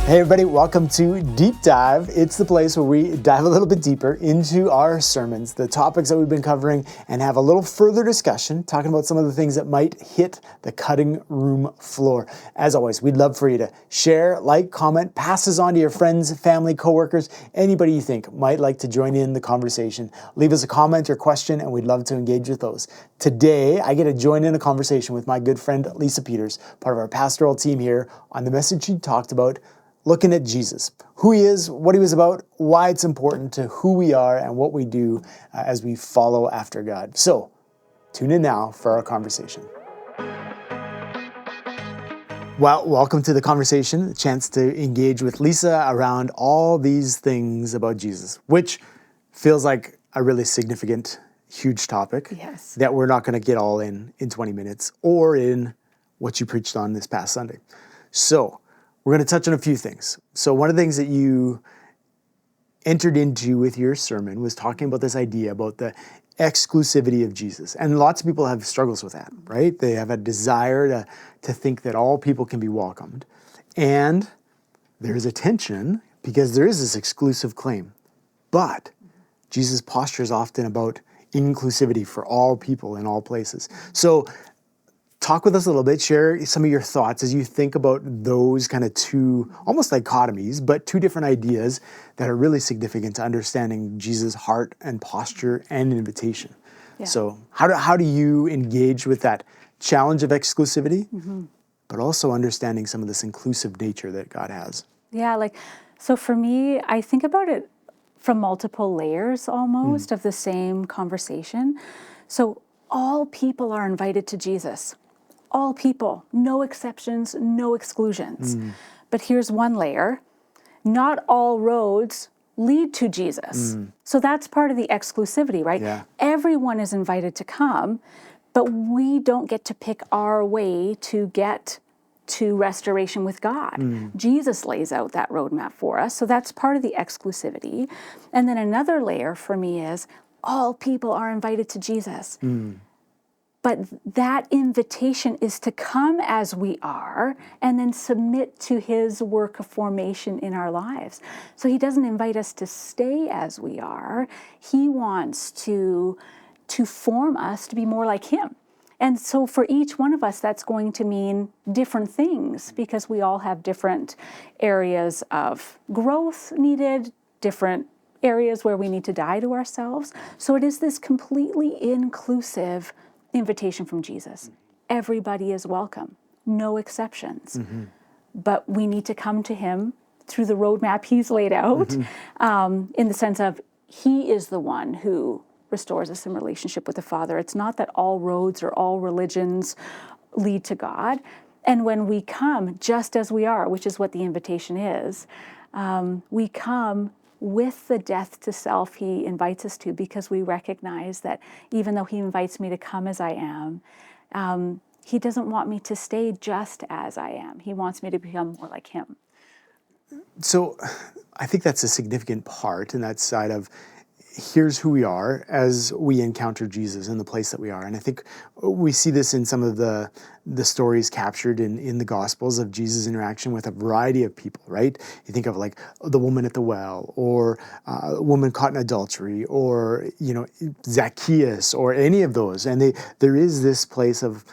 Hey everybody, welcome to Deep Dive. It's the place where we dive a little bit deeper into our sermons, the topics that we've been covering, and have a little further discussion, talking about some of the things that might hit the cutting room floor. As always, we'd love for you to share, like, comment, pass this on to your friends, family, coworkers, anybody you think might like to join in the conversation. Leave us a comment or question, and we'd love to engage with those. Today, I get to join in a conversation with my good friend Lisa Peters, part of our pastoral team here, on the message she talked about, looking at Jesus, who he is, what he was about, why it's important to who we are and what we do as we follow after God. So, tune in now for our conversation. Well, welcome to the conversation, a chance to engage with Lisa around all these things about Jesus, which feels like a really significant, huge topic that we're not going to get all in 20 minutes or in what you preached on this past Sunday. So, we're going to touch on a few things. So one of the things that you entered into with your sermon was talking about this idea about the exclusivity of Jesus. And lots of people have struggles with that, right? They have a desire to think that all people can be welcomed. And there's a tension because there is this exclusive claim. But Jesus' posture is often about inclusivity for all people in all places. So talk with us a little bit, share some of your thoughts as you think about those kind of two, almost dichotomies, but two different ideas that are really significant to understanding Jesus' heart and posture and invitation. Yeah. So how do you engage with that challenge of exclusivity, but also understanding some of this inclusive nature that God has? Yeah, so for me, I think about it from multiple layers almost of the same conversation. So all people are invited to Jesus. All people, no exceptions, no exclusions. But here's one layer. Not all roads lead to Jesus. So that's part of the exclusivity, right? Yeah. Everyone is invited to come, but we don't get to pick our way to get to restoration with God. Jesus lays out that roadmap for us. So that's part of the exclusivity. And then another layer for me is all people are invited to Jesus. But that invitation is to come as we are and then submit to his work of formation in our lives. So he doesn't invite us to stay as we are. He wants to form us to be more like him. And so for each one of us, that's going to mean different things because we all have different areas of growth needed, different areas where we need to die to ourselves. So it is this completely inclusive invitation from Jesus. Everybody is welcome, no exceptions. But we need to come to him through the roadmap he's laid out, in the sense of he is the one who restores us in relationship with the Father. It's not that all roads or all religions lead to God. And when we come just as we are, which is what the invitation is, we come with the death to self he invites us to, because we recognize that even though he invites me to come as I am, he doesn't want me to stay just as I am. He wants me to become more like him. So I think that's a significant part in that side of here's who we are as we encounter Jesus in the place that we are. And I think we see this in some of the stories captured in the Gospels of Jesus' interaction with a variety of people, right? You think of like the woman at the well, or a woman caught in adultery, or, Zacchaeus, or any of those. And there is this place of,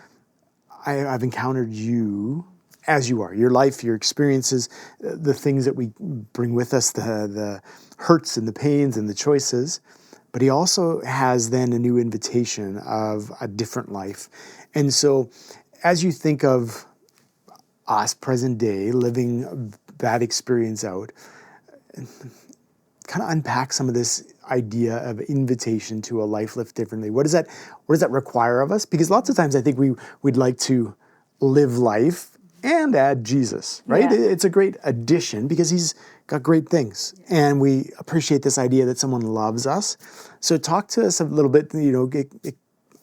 I've encountered you as you are, your life, your experiences, the things that we bring with us, the hurts and the pains and the choices. But he also has then a new invitation of a different life. And so as you think of us present day living that experience out, kind of unpack some of this idea of invitation to a life lived differently. What does that require of us? Because lots of times I think we'd like to live life and add Jesus, right? Yeah. It's a great addition because he's got great things. And we appreciate this idea that someone loves us. So talk to us a little bit,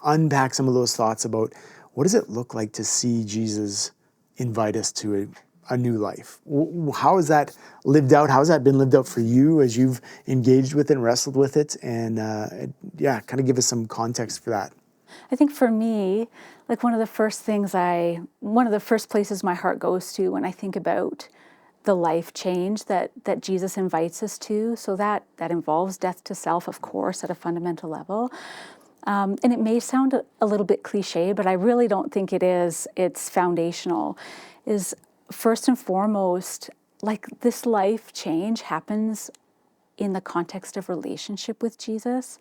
unpack some of those thoughts about what does it look like to see Jesus invite us to a new life? How is that lived out? How has that been lived out for you as you've engaged with it and wrestled with it? And kind of give us some context for that. I think for me, one of the first places my heart goes to when I think about the life change that Jesus invites us to. So that involves death to self, of course, at a fundamental level. And it may sound a little bit cliche, but I really don't think it is. It's foundational. Is first and foremost, like, this life change happens in the context of relationship with Jesus.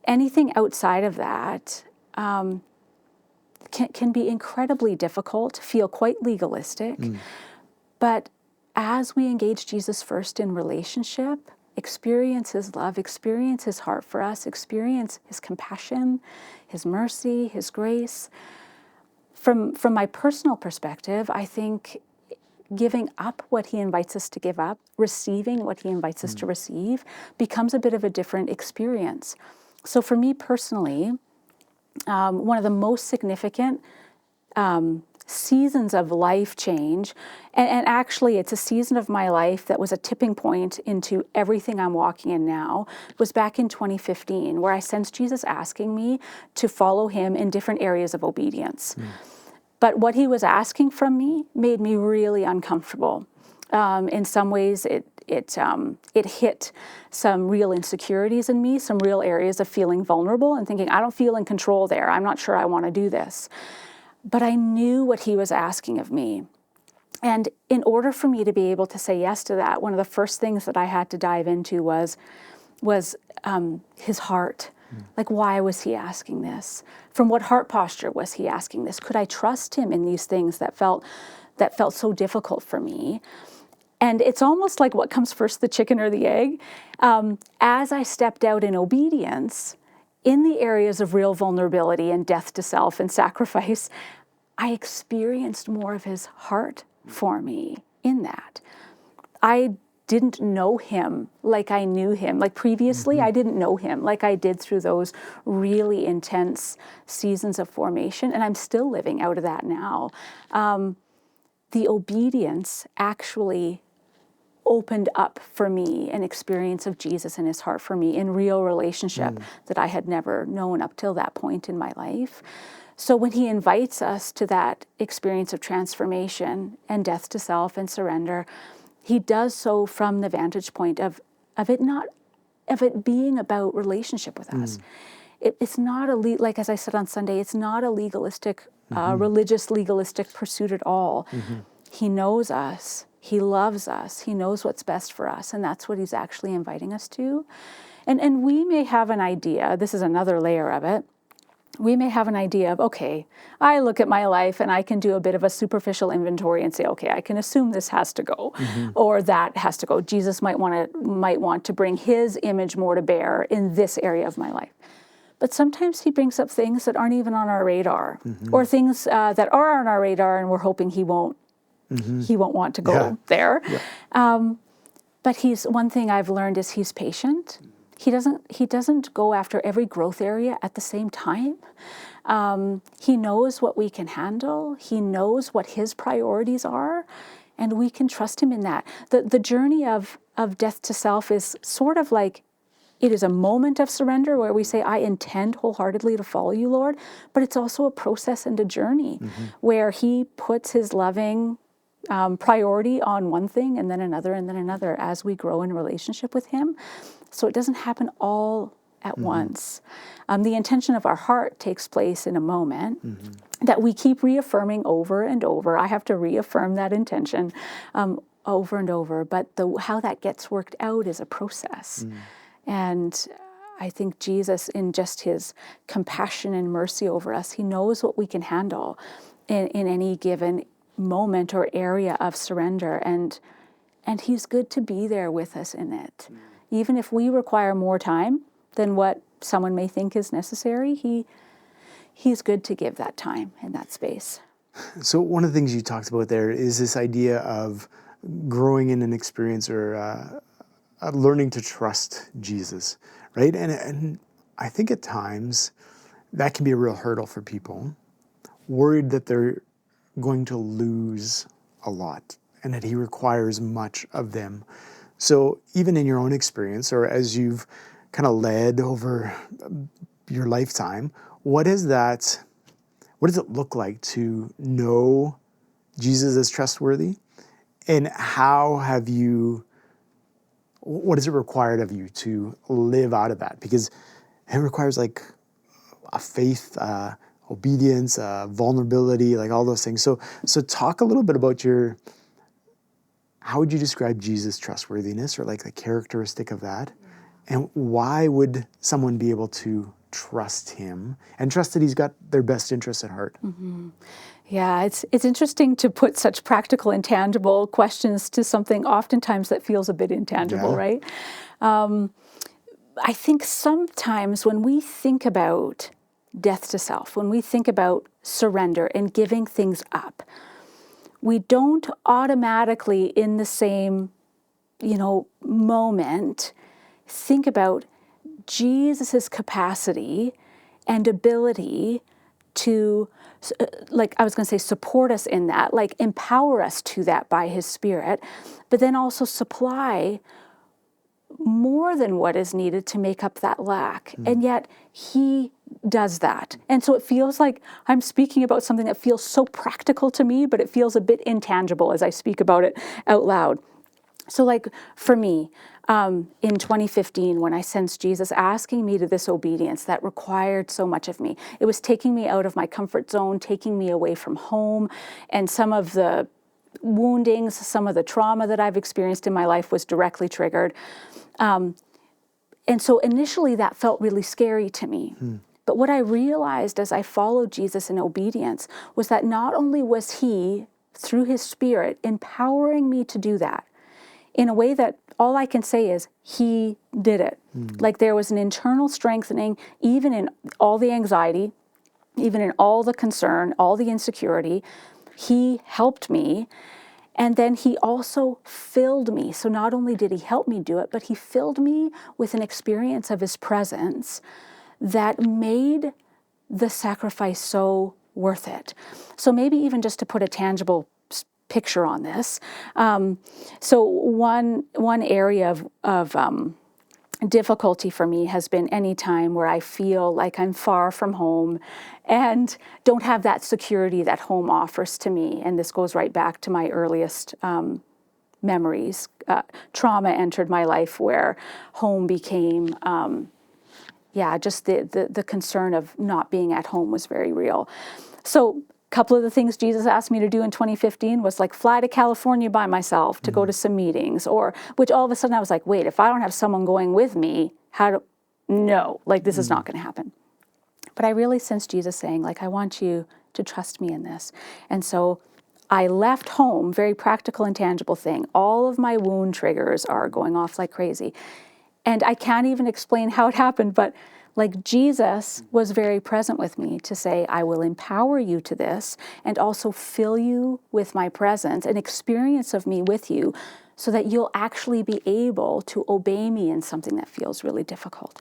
Anything outside of that can be incredibly difficult, feel quite legalistic. But as we engage Jesus first in relationship, experience his love, experience his heart for us, experience his compassion, his mercy, his grace. From my personal perspective, I think giving up what he invites us to give up, receiving what he invites us to receive, becomes a bit of a different experience. So for me personally, one of the most significant seasons of life change, and actually it's a season of my life that was a tipping point into everything I'm walking in now, was back in 2015, where I sensed Jesus asking me to follow him in different areas of obedience. But what he was asking from me made me really uncomfortable. In some ways, it hit some real insecurities in me, some real areas of feeling vulnerable and thinking, I don't feel in control there. I'm not sure I want to do this. But I knew what he was asking of me. And in order for me to be able to say yes to that, one of the first things that I had to dive into was his heart. Like, why was he asking this? From what heart posture was he asking this? Could I trust him in these things that felt so difficult for me? And it's almost like, what comes first, the chicken or the egg? As I stepped out in obedience, in the areas of real vulnerability and death to self and sacrifice, I experienced more of his heart for me in that. I didn't know him like I knew him. Like previously, I didn't know him like I did through those really intense seasons of formation, and I'm still living out of that now. The obedience actually opened up for me an experience of Jesus and his heart for me in real relationship that I had never known up till that point in my life. So when he invites us to that experience of transformation and death to self and surrender, he does so from the vantage point of it being about relationship with us. It's not like, as I said on Sunday, it's not a legalistic, religious legalistic pursuit at all. He knows us. He loves us. He knows what's best for us. And that's what he's actually inviting us to. And we may have an idea, this is another layer of it. We may have an idea of, okay, I look at my life and I can do a bit of a superficial inventory and say, okay, I can assume this has to go, or that has to go. Jesus might want to bring his image more to bear in this area of my life. But sometimes he brings up things that aren't even on our radar, or things that are on our radar and we're hoping he won't want to go there. But one thing I've learned is he's patient. He doesn't go after every growth area at the same time. He knows what we can handle. He knows what his priorities are, and we can trust him in that. The journey of death to self is sort of like, it is a moment of surrender where we say, I intend wholeheartedly to follow you, Lord, but it's also a process and a journey where he puts his loving priority on one thing and then another as we grow in relationship with him. So it doesn't happen all at once. The intention of our heart takes place in a moment that we keep reaffirming over and over. I have to reaffirm that intention over and over, but how that gets worked out is a process. And I think Jesus, in just his compassion and mercy over us, he knows what we can handle in any given moment or area of surrender, and he's good to be there with us in it. Even if we require more time than what someone may think is necessary, he's good to give that time and that space. So one of the things you talked about there is this idea of growing in an experience or learning to trust Jesus, right? And I think at times that can be a real hurdle for people, worried that they're going to lose a lot and that he requires much of them. So even in your own experience, or as you've kind of led over your lifetime, what does it look like to know Jesus as trustworthy And how have you, what is it required of you to live out of that? Because it requires like a faith, obedience, vulnerability, like all those things. So talk a little bit about how would you describe Jesus' trustworthiness, or like the characteristic of that? And why would someone be able to trust him and trust that he's got their best interests at heart? Mm-hmm. Yeah, it's interesting to put such practical and tangible questions to something oftentimes that feels a bit intangible, right? I think sometimes when we think about death to self, when we think about surrender and giving things up, we don't automatically in the same, moment think about Jesus's capacity and ability to, like I was going to say, support us in that, like empower us to that by his Spirit, but then also supply more than what is needed to make up that lack. And yet he does that. And so it feels like I'm speaking about something that feels so practical to me, but it feels a bit intangible as I speak about it out loud. So like for me, in 2015, when I sensed Jesus asking me to this obedience that required so much of me, it was taking me out of my comfort zone, taking me away from home, and some of the woundings, some of the trauma that I've experienced in my life was directly triggered. And so initially that felt really scary to me. But what I realized as I followed Jesus in obedience was that not only was he, through his Spirit, empowering me to do that, in a way that all I can say is he did it. Like there was an internal strengthening, even in all the anxiety, even in all the concern, all the insecurity. He helped me. And then he also filled me. So not only did he help me do it, but he filled me with an experience of his presence that made the sacrifice so worth it. So maybe even just to put a tangible picture on this. So one area of difficulty for me has been any time where I feel like I'm far from home and don't have that security that home offers to me. And this goes right back to my earliest memories. Trauma entered my life where home became, just the concern of not being at home was very real. So a couple of the things Jesus asked me to do in 2015 was like fly to California by myself to go to some meetings, which all of a sudden I was like, wait, if I don't have someone going with me, this is not going to happen. But I really sensed Jesus saying, like, I want you to trust me in this. And so I left home, very practical and tangible thing. All of my wound triggers are going off like crazy. And I can't even explain how it happened, but like Jesus was very present with me to say, I will empower you to this and also fill you with my presence, an experience of me with you, so that you'll actually be able to obey me in something that feels really difficult.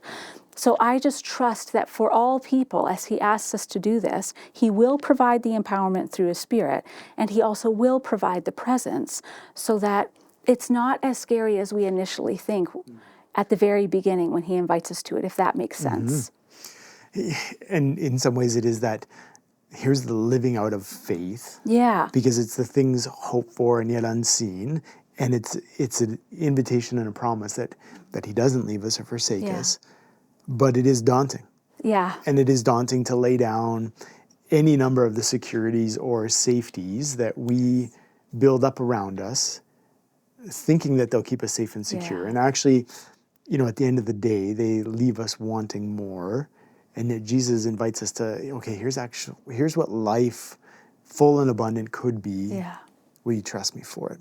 So I just trust that for all people, as he asks us to do this, he will provide the empowerment through his Spirit, and he also will provide the presence so that it's not as scary as we initially think at the very beginning when he invites us to it, if that makes sense. And in some ways it is that here's the living out of faith. Yeah. Because it's the things hoped for and yet unseen. And it's an invitation and a promise that he doesn't leave us or forsake us. But it is daunting. Yeah. And it is daunting to lay down any number of the securities or safeties that we build up around us, thinking that they'll keep us safe and secure. Yeah. And actually, at the end of the day, they leave us wanting more. And yet Jesus invites us to, okay, here's what life full and abundant could be. Yeah. Will you trust me for it?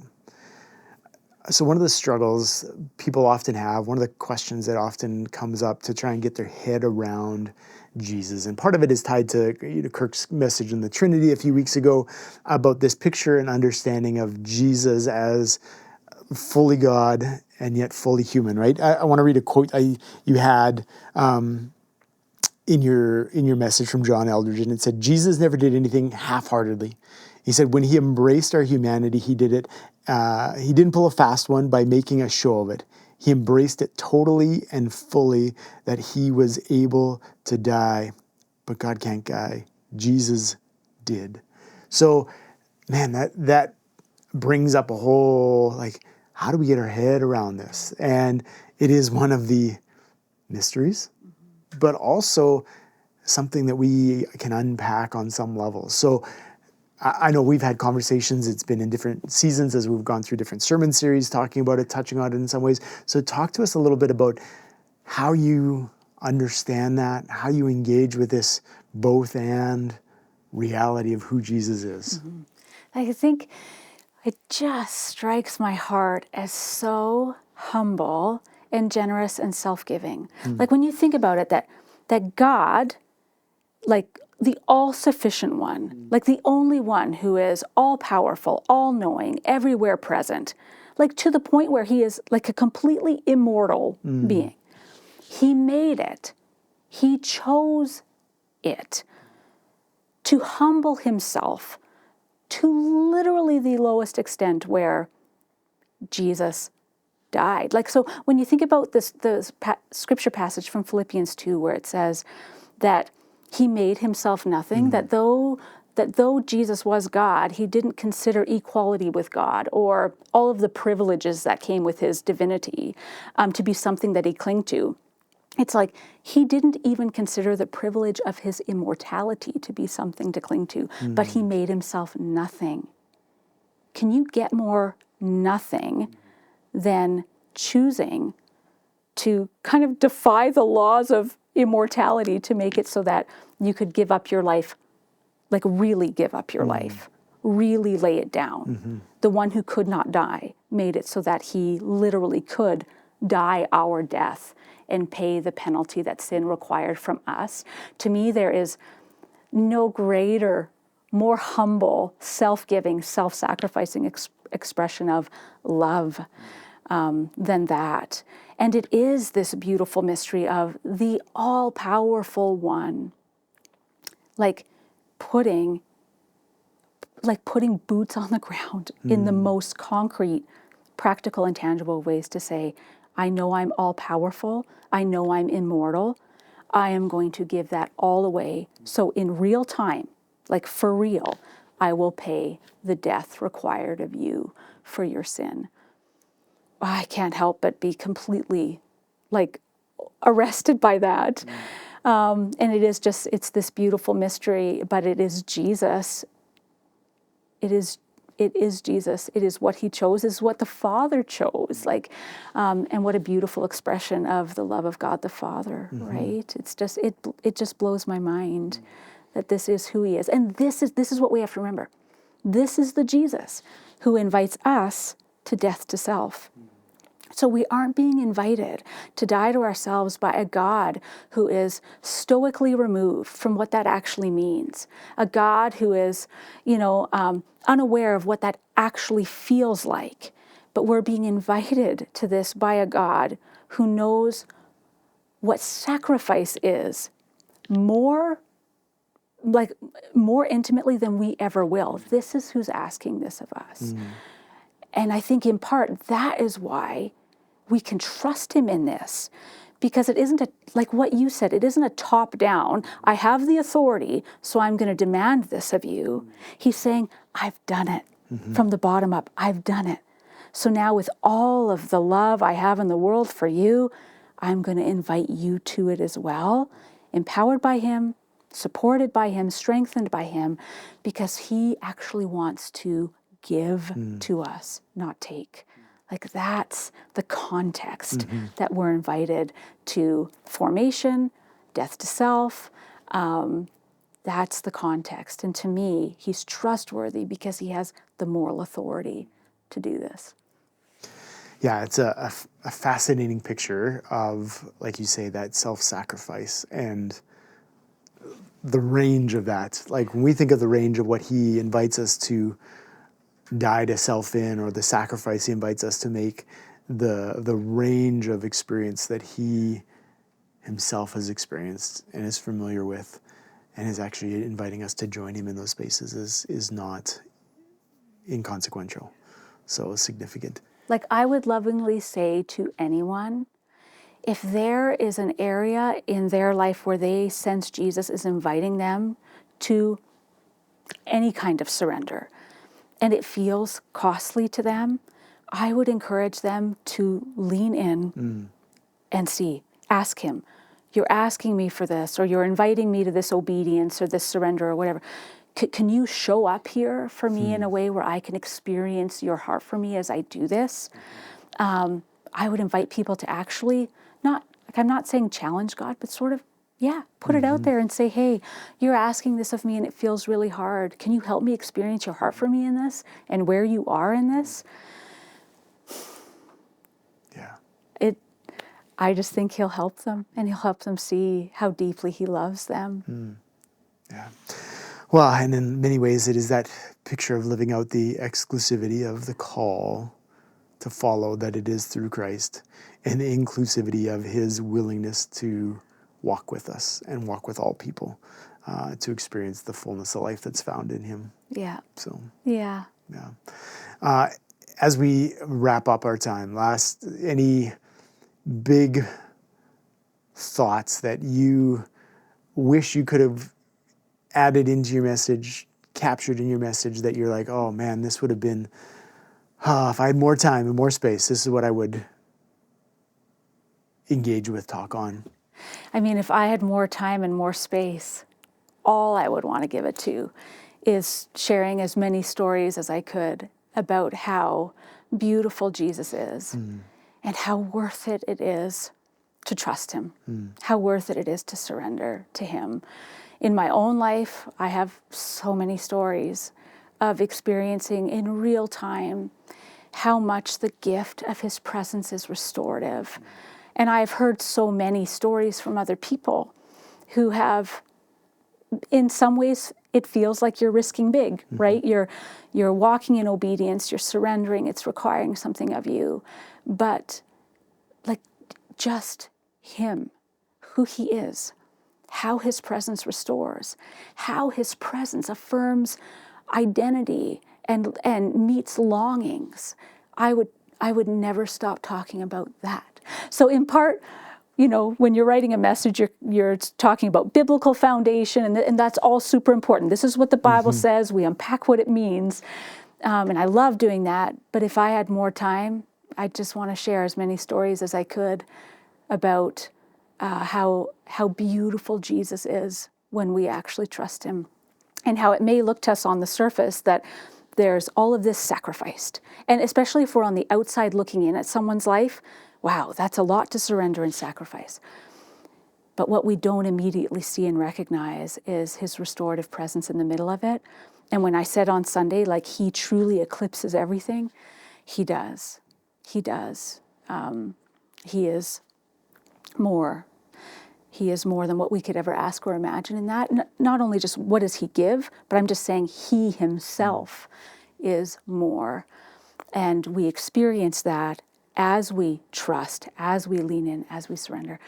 So one of the struggles people often have, one of the questions that often comes up to try and get their head around Jesus, and part of it is tied to Kirk's message in the Trinity a few weeks ago about this picture and understanding of Jesus as fully God and yet fully human, right? I want to read a quote you had in your message from John Eldredge, and it said, Jesus never did anything half-heartedly. He said when he embraced our humanity, he did it. He didn't pull a fast one by making a show of it. He embraced it totally and fully, that he was able to die. But God can't die. Jesus did. So, man, that brings up a whole, like, how do we get our head around this? And it is one of the mysteries, but also something that we can unpack on some level. So I know we've had conversations, it's been in different seasons as we've gone through different sermon series talking about it, touching on it in some ways. So talk to us a little bit about how you understand that, how you engage with this both and reality of who Jesus is. I think it just strikes my heart as so humble and generous and self-giving. Like when you think about it, that God, like the all-sufficient one, like the only one who is all-powerful, all-knowing, everywhere present, like to the point where he is like a completely immortal being. He made it. He chose it to humble himself to literally the lowest extent where Jesus died. Like, so when you think about this scripture passage from Philippians 2, where it says that he made himself nothing, that though Jesus was God, he didn't consider equality with God or all of the privileges that came with his divinity to be something that he clung to. It's like he didn't even consider the privilege of his immortality to be something to cling to, but he made himself nothing. Can you get more nothing than choosing to kind of defy the laws of immortality to make it so that you could give up your life, like really give up your life, really lay it down? The one who could not die made it so that he literally could die our death and pay the penalty that sin required from us. To me, there is no greater, more humble, self-giving, self-sacrificing expression of love than that. And it is this beautiful mystery of the all-powerful one, like putting boots on the ground in the most concrete, practical, and tangible ways to say, I know I'm all-powerful. I know I'm immortal. I am going to give that all away. So in real time, like for real, I will pay the death required of you for your sin. I can't help but be completely like arrested by that. And it's this beautiful mystery, but it is Jesus. It is Jesus. It is what he chose, is what the Father chose. Like, and what a beautiful expression of the love of God the Father, right? It's just, it just blows my mind that this is who he is. And this is what we have to remember. This is the Jesus who invites us to death to self. So we aren't being invited to die to ourselves by a God who is stoically removed from what that actually means. A God who is, unaware of what that actually feels like. But we're being invited to this by a God who knows what sacrifice is more intimately than we ever will. This is who's asking this of us. And I think in part that is why we can trust him in this, because it isn't like what you said, it isn't a top down, I have the authority, so I'm going to demand this of you. He's saying, I've done it from the bottom up. I've done it. So now with all of the love I have in the world for you, I'm going to invite you to it as well, empowered by him, supported by him, strengthened by him, because he actually wants to give to us, not take. Like that's the context that we're invited to formation, death to self. That's the context. And to me, he's trustworthy because he has the moral authority to do this. Yeah, it's a fascinating picture of, like you say, that self-sacrifice and the range of that. Like when we think of the range of what he invites us to die to self in, or the sacrifice he invites us to make, the range of experience that he himself has experienced and is familiar with, and is actually inviting us to join him in those spaces is not inconsequential. So significant. Like I would lovingly say to anyone, if there is an area in their life where they sense Jesus is inviting them to any kind of surrender, and it feels costly to them, I would encourage them to lean in and see, ask him, you're asking me for this, or you're inviting me to this obedience or this surrender or whatever. Can you show up here for me in a way where I can experience your heart for me as I do this? I would invite people to actually I'm not saying challenge God, but sort of, put it out there and say, hey, you're asking this of me and it feels really hard. Can you help me experience your heart for me in this and where you are in this? Yeah. I just think he'll help them, and he'll help them see how deeply he loves them. Yeah. Well, and in many ways, it is that picture of living out the exclusivity of the call to follow, that it is through Christ, and the inclusivity of his willingness to walk with us and walk with all people, to experience the fullness of life that's found in him. Yeah. So, yeah. As we wrap up our time, any big thoughts that you wish you could have added into your message, captured in your message, that you're like, oh man, this would have been, if I had more time and more space, this is what I would engage with, talk on? I mean, if I had more time and more space, all I would want to give it to is sharing as many stories as I could about how beautiful Jesus is and how worth it is to trust him, how worth it is to surrender to him. In my own life, I have so many stories of experiencing in real time how much the gift of his presence is restorative. And I've heard so many stories from other people who have, in some ways, it feels like you're risking big, right? You're walking in obedience, you're surrendering, it's requiring something of you. But like just him, who he is, how his presence restores, how his presence affirms identity and meets longings. I would never stop talking about that. So in part, when you're writing a message, you're talking about biblical foundation, and that's all super important. This is what the Bible says. We unpack what it means, and I love doing that. But if I had more time, I just want to share as many stories as I could about how beautiful Jesus is when we actually trust him, and how it may look to us on the surface that there's all of this sacrificed. And especially if we're on the outside looking in at someone's life, wow, that's a lot to surrender and sacrifice. But what we don't immediately see and recognize is his restorative presence in the middle of it. And when I said on Sunday, like, he truly eclipses everything, he does. He does. He is more. He is more than what we could ever ask or imagine in that. Not only just what does he give, but I'm just saying he himself is more. And we experience that as we trust, as we lean in, as we surrender.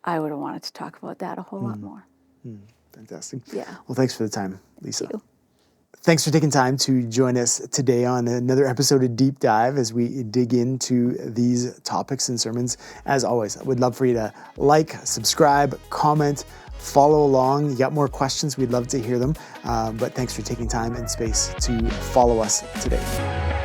I would have wanted to talk about that a whole lot more. Fantastic. Yeah. Well, thanks for the time, Lisa. Thank you. Thanks for taking time to join us today on another episode of Deep Dive as we dig into these topics and sermons. As always, I would love for you to like, subscribe, comment, follow along. You got more questions, we'd love to hear them. But thanks for taking time and space to follow us today.